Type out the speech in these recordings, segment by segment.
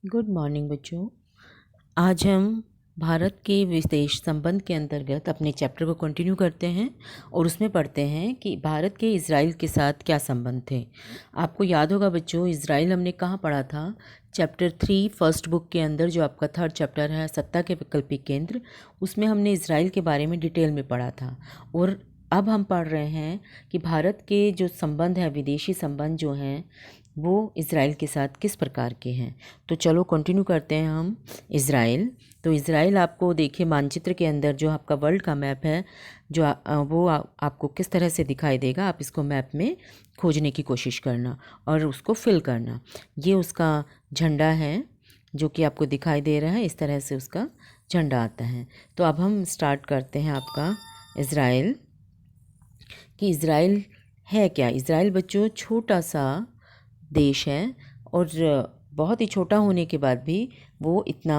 Good morning बच्चों। आज हम भारत के विदेश संबंध के अंतर्गत अपने चैप्टर को कंटिन्यू करते हैं और उसमें पढ़ते हैं कि भारत के इज़राइल के साथ क्या संबंध थे। आपको याद होगा बच्चों, इज़राइल हमने कहाँ पढ़ा था? चैप्टर 3 फर्स्ट बुक के अंदर, जो आपका थर्ड चैप्टर है सत्ता के वैकल्पिक केंद्र, उसमें हमने इज़राइल के बारे में डिटेल में पढ़ा था। और अब हम पढ़ रहे हैं कि भारत के जो संबंध है, विदेशी संबंध जो हैं, वो इज़राइल के साथ किस प्रकार के हैं। तो चलो कंटिन्यू करते हैं हम। इज़राइल, तो इज़राइल आपको देखिए मानचित्र के अंदर जो आपका वर्ल्ड का मैप है, जो आपको किस तरह से दिखाई देगा। आप इसको मैप में खोजने की कोशिश करना और उसको फिल करना। ये उसका झंडा है जो कि आपको दिखाई दे रहा है, इस तरह से उसका झंडा आता है। तो अब हम स्टार्ट करते हैं आपका इज़राइल, कि इज़राइल है क्या। इज़राइल बच्चों छोटा सा देश है और बहुत ही छोटा होने के बाद भी वो इतना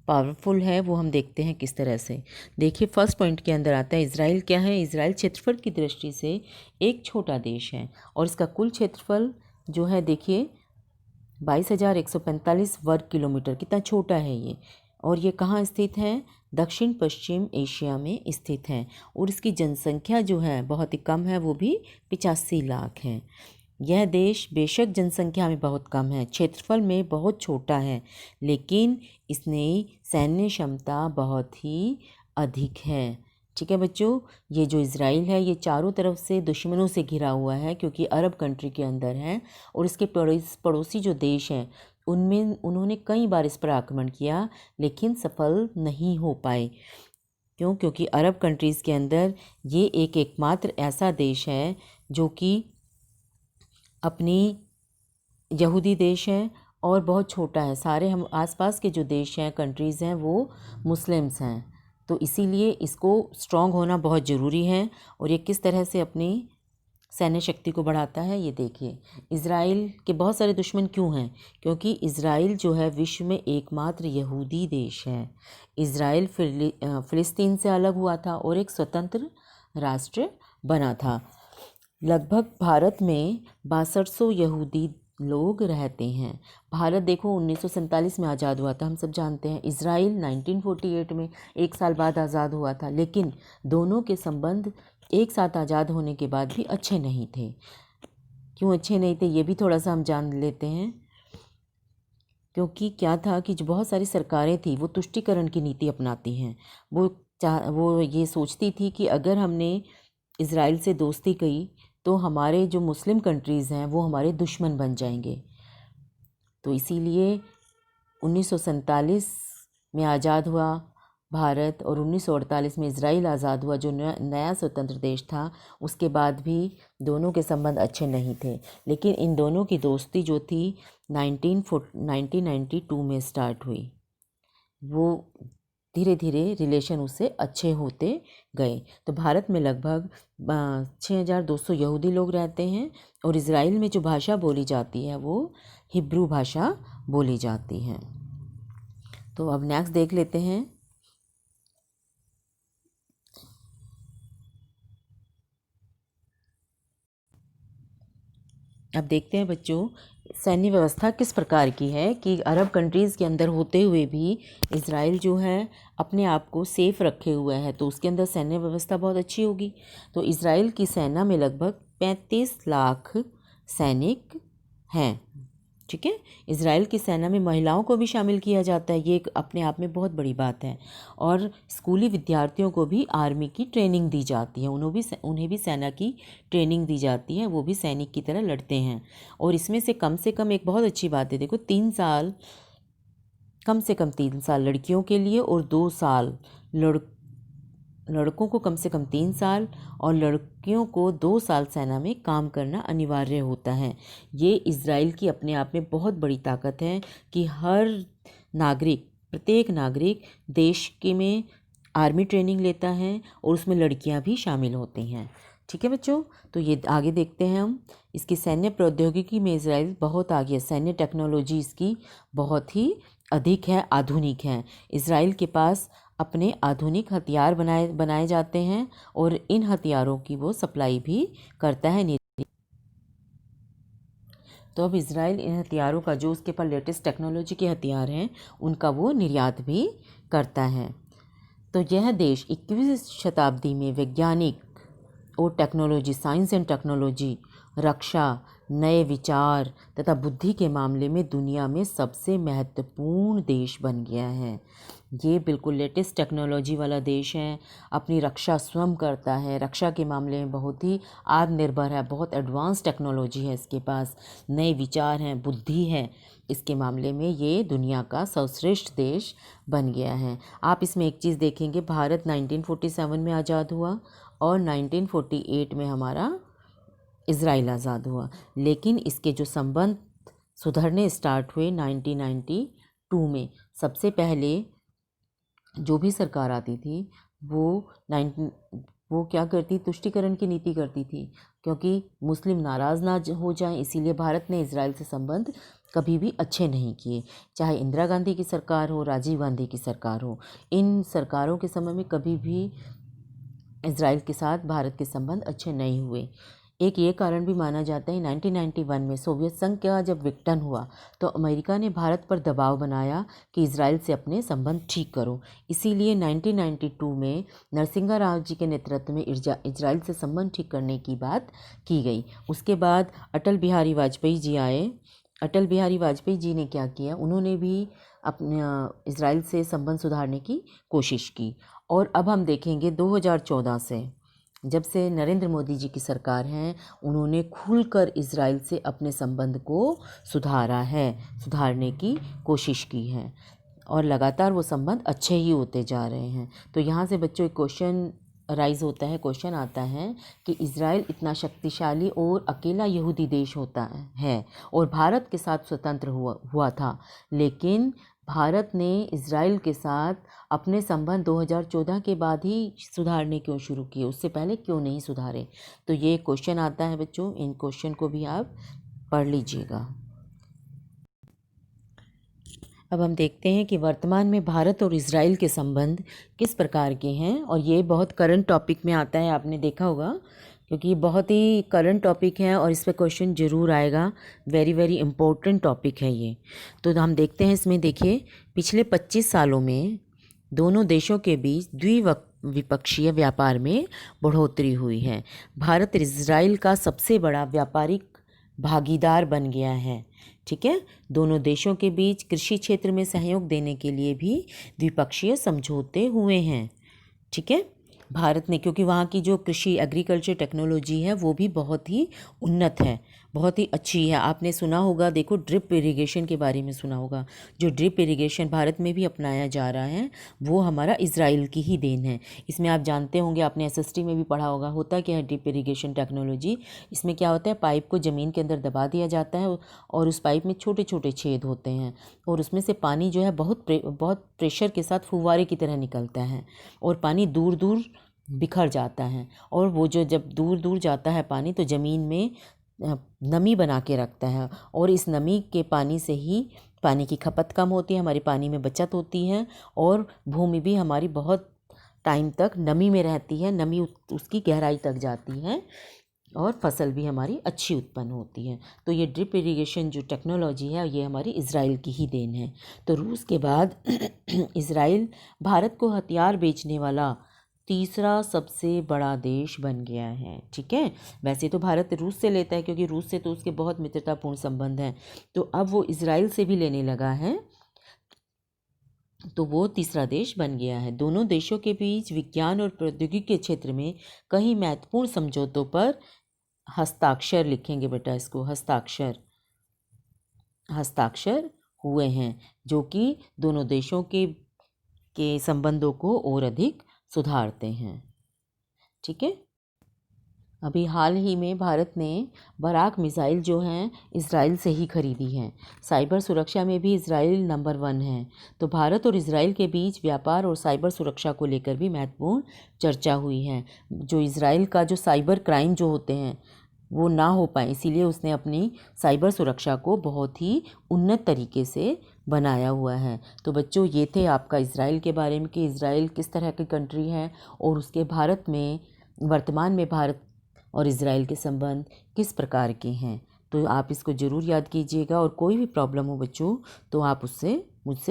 पावरफुल है। वो हम देखते हैं किस तरह से। देखिए फर्स्ट पॉइंट के अंदर आता है इज़राइल क्या है। इज़राइल क्षेत्रफल की दृष्टि से एक छोटा देश है और इसका कुल क्षेत्रफल जो है देखिए 22,145 वर्ग किलोमीटर। कितना छोटा है ये। और ये कहाँ स्थित है? दक्षिण पश्चिम एशिया में स्थित है। और इसकी जनसंख्या जो है बहुत ही कम है, वो भी 85 लाख है। यह देश बेशक जनसंख्या में बहुत कम है, क्षेत्रफल में बहुत छोटा है, लेकिन इसने सैन्य क्षमता बहुत ही अधिक है। ठीक है बच्चों, ये जो इज़राइल है ये चारों तरफ से दुश्मनों से घिरा हुआ है, क्योंकि अरब कंट्री के अंदर है। और इसके पड़ोसी जो देश हैं उनमें उन्होंने कई बार इस पर आक्रमण किया, लेकिन सफल नहीं हो पाए। क्यों? क्योंकि अरब कंट्रीज़ के अंदर ये एकमात्र ऐसा देश है जो कि अपनी यहूदी देश है और बहुत छोटा है। सारे हम आसपास के जो देश हैं, कंट्रीज़ हैं, वो मुस्लिम्स हैं। तो इसीलिए इसको स्ट्रॉन्ग होना बहुत ज़रूरी है। और ये किस तरह से अपनी सैन्य शक्ति को बढ़ाता है, ये देखिए। इज़राइल के बहुत सारे दुश्मन क्यों हैं? क्योंकि इज़राइल जो है विश्व में एकमात्र यहूदी देश है। इज़राइल फ़िलिस्तीन से अलग हुआ था और एक स्वतंत्र राष्ट्र बना था। लगभग भारत में 6200 यहूदी लोग रहते हैं। भारत देखो 1947 में आज़ाद हुआ था, हम सब जानते हैं। इज़राइल 1948 में, एक साल बाद आज़ाद हुआ था। लेकिन दोनों के संबंध एक साथ आज़ाद होने के बाद भी अच्छे नहीं थे। क्यों अच्छे नहीं थे, ये भी थोड़ा सा हम जान लेते हैं। क्योंकि क्या था कि जो बहुत सारी सरकारें थी वो तुष्टीकरण की नीति अपनाती हैं। वो ये सोचती थी कि अगर हमने इज़राइल से दोस्ती की तो हमारे जो मुस्लिम कंट्रीज़ हैं वो हमारे दुश्मन बन जाएंगे। तो इसीलिए 1947 में आज़ाद हुआ भारत और 1948 में इज़राइल आज़ाद हुआ, जो नया स्वतंत्र देश था। उसके बाद भी दोनों के संबंध अच्छे नहीं थे। लेकिन इन दोनों की दोस्ती जो थी 1992 में स्टार्ट हुई। वो धीरे धीरे रिलेशन उससे अच्छे होते गए। तो भारत में लगभग 6200 यहूदी लोग रहते हैं और इज़राइल में जो भाषा बोली जाती है वो हिब्रू भाषा बोली जाती है। तो अब नेक्स्ट देख लेते हैं। अब देखते हैं बच्चों सैन्य व्यवस्था किस प्रकार की है, कि अरब कंट्रीज़ के अंदर होते हुए भी इज़राइल जो है अपने आप को सेफ रखे हुए है, तो उसके अंदर सैन्य व्यवस्था बहुत अच्छी होगी। तो इज़राइल की सेना में लगभग 35 लाख सैनिक हैं। ठीक है, इज़राइल की सेना में महिलाओं को भी शामिल किया जाता है, ये एक अपने आप में बहुत बड़ी बात है। और स्कूली विद्यार्थियों को भी आर्मी की ट्रेनिंग दी जाती है, उन्हें भी सेना की ट्रेनिंग दी जाती है, वो भी सैनिक की तरह लड़ते हैं। और इसमें से कम एक बहुत अच्छी बात है, देखो 3 साल, कम से कम 3 साल लड़कियों के लिए और 2 साल लड़कों को, कम से कम 3 साल और लड़कियों को 2 साल सेना में काम करना अनिवार्य होता है। ये इज़राइल की अपने आप में बहुत बड़ी ताकत है कि हर नागरिक, प्रत्येक नागरिक देश के में आर्मी ट्रेनिंग लेता है और उसमें लड़कियां भी शामिल होती हैं। ठीक है बच्चों, तो ये आगे देखते हैं हम। इसकी सैन्य प्रौद्योगिकी में इज़राइल बहुत आगे है। सैन्य टेक्नोलॉजी इसकी बहुत ही अधिक है, आधुनिक है। इज़राइल के पास अपने आधुनिक हथियार बनाए जाते हैं और इन हथियारों की वो सप्लाई भी करता है। तो अब इसराइल इन हथियारों का, जो उसके पास लेटेस्ट टेक्नोलॉजी के हथियार हैं, उनका वो निर्यात भी करता है। तो यह देश 21वीं शताब्दी में वैज्ञानिक और टेक्नोलॉजी, साइंस एंड टेक्नोलॉजी, रक्षा, नए विचार तथा बुद्धि के मामले में दुनिया में सबसे महत्वपूर्ण देश बन गया है। ये बिल्कुल लेटेस्ट टेक्नोलॉजी वाला देश है, अपनी रक्षा स्वयं करता है, रक्षा के मामले में बहुत ही आत्मनिर्भर है, बहुत एडवांस टेक्नोलॉजी है इसके पास, नए विचार हैं, बुद्धि है, इसके मामले में ये दुनिया का सर्वश्रेष्ठ देश बन गया है। आप इसमें एक चीज़ देखेंगे, भारत 1947 में आज़ाद हुआ और 1948 में हमारा इज़राइल आज़ाद हुआ, लेकिन इसके जो संबंध सुधरने स्टार्ट हुए 1992 में। सबसे पहले जो भी सरकार आती थी वो क्या करती, तुष्टीकरण की नीति करती थी, क्योंकि मुस्लिम नाराज़ ना हो जाएं, इसीलिए भारत ने इज़राइल से संबंध कभी भी अच्छे नहीं किए। चाहे इंदिरा गांधी की सरकार हो, राजीव गांधी की सरकार हो, इन सरकारों के समय में कभी भी इज़राइल के साथ भारत के संबंध अच्छे नहीं हुए। एक ये कारण भी माना जाता है, 1991 में सोवियत संघ का जब विघटन हुआ तो अमेरिका ने भारत पर दबाव बनाया कि इज़राइल से अपने संबंध ठीक करो। इसीलिए 1992 में नरसिंहा राव जी के नेतृत्व में इज़राइल से संबंध ठीक करने की बात की गई। उसके बाद अटल बिहारी वाजपेयी जी आए। अटल बिहारी वाजपेयी जी ने क्या किया, उन्होंने भी अपने इज़राइल से संबंध सुधारने की कोशिश की। और अब हम देखेंगे 2014 से, जब से नरेंद्र मोदी जी की सरकार है, उन्होंने खुलकर इज़राइल से अपने संबंध को सुधारने की कोशिश की है और लगातार वो संबंध अच्छे ही होते जा रहे हैं। तो यहाँ से बच्चों एक क्वेश्चन आता है कि इज़राइल इतना शक्तिशाली और अकेला यहूदी देश होता है और भारत के साथ स्वतंत्र हुआ था, लेकिन भारत ने इज़राइल के साथ अपने संबंध 2014 के बाद ही सुधारने क्यों शुरू किए, उससे पहले क्यों नहीं सुधारे। तो ये क्वेश्चन आता है बच्चों, इन क्वेश्चन को भी आप पढ़ लीजिएगा। अब हम देखते हैं कि वर्तमान में भारत और इज़राइल के संबंध किस प्रकार के हैं, और ये बहुत करंट टॉपिक में आता है, आपने देखा होगा, क्योंकि ये बहुत ही करंट टॉपिक है और इस पर क्वेश्चन ज़रूर आएगा। वेरी वेरी इम्पोर्टेंट टॉपिक है ये। तो हम देखते हैं इसमें, देखिए पिछले 25 सालों में दोनों देशों के बीच द्विपक्षीय व्यापार में बढ़ोतरी हुई है। भारत इज़राइल का सबसे बड़ा व्यापारिक भागीदार बन गया है। ठीक है, दोनों देशों के बीच कृषि क्षेत्र में सहयोग देने के लिए भी द्विपक्षीय समझौते हुए हैं। ठीक है, भारत ने, क्योंकि वहाँ की जो कृषि एग्रीकल्चर टेक्नोलॉजी है वो भी बहुत ही उन्नत है, बहुत ही अच्छी है। आपने सुना होगा, देखो ड्रिप इरिगेशन के बारे में सुना होगा। जो ड्रिप इरिगेशन भारत में भी अपनाया जा रहा है वो हमारा इज़राइल की ही देन है। इसमें आप जानते होंगे, आपने एसएसटी में भी पढ़ा होगा, होता क्या है ड्रिप इरिगेशन टेक्नोलॉजी। इसमें क्या होता है, पाइप को ज़मीन के अंदर दबा दिया जाता है और उस पाइप में छोटे छोटे छेद होते हैं और उसमें से पानी जो है बहुत प्रेशर के साथ फुव्वारे की तरह निकलता है और पानी दूर दूर बिखर जाता है। और वो जो जब दूर दूर जाता है पानी, तो ज़मीन में नमी बना के रखता है और इस नमी के पानी से ही पानी की खपत कम होती है, हमारी पानी में बचत होती है और भूमि भी हमारी बहुत टाइम तक नमी में रहती है, नमी उसकी गहराई तक जाती है और फसल भी हमारी अच्छी उत्पन्न होती है। तो ये ड्रिप इरिगेशन जो टेक्नोलॉजी है ये हमारी इज़राइल की ही देन है। तो रूस के बाद इज़राइल भारत को हथियार बेचने वाला तीसरा सबसे बड़ा देश बन गया है। ठीक है, वैसे तो भारत रूस से लेता है क्योंकि रूस से तो उसके बहुत मित्रतापूर्ण संबंध हैं, तो अब वो इज़राइल से भी लेने लगा है, तो वो तीसरा देश बन गया है। दोनों देशों के बीच विज्ञान और प्रौद्योगिकी के क्षेत्र में कई महत्वपूर्ण समझौतों पर हस्ताक्षर, लिखेंगे बेटा इसको, हस्ताक्षर हुए हैं, जो कि दोनों देशों के संबंधों को और अधिक सुधारते हैं। ठीक है, अभी हाल ही में भारत ने बराक मिसाइल जो हैं इज़राइल से ही खरीदी हैं। साइबर सुरक्षा में भी इज़राइल नंबर 1 है। तो भारत और इज़राइल के बीच व्यापार और साइबर सुरक्षा को लेकर भी महत्वपूर्ण चर्चा हुई है। जो इज़राइल का जो साइबर क्राइम जो होते हैं वो ना हो पाए, इसीलिए उसने अपनी साइबर सुरक्षा को बहुत ही उन्नत तरीके से बनाया हुआ है। तो बच्चों ये थे आपका इज़राइल के बारे में कि इज़राइल किस तरह की कंट्री है और उसके भारत में वर्तमान में भारत और इज़राइल के संबंध किस प्रकार के हैं। तो आप इसको ज़रूर याद कीजिएगा और कोई भी प्रॉब्लम हो बच्चों तो आप उससे मुझसे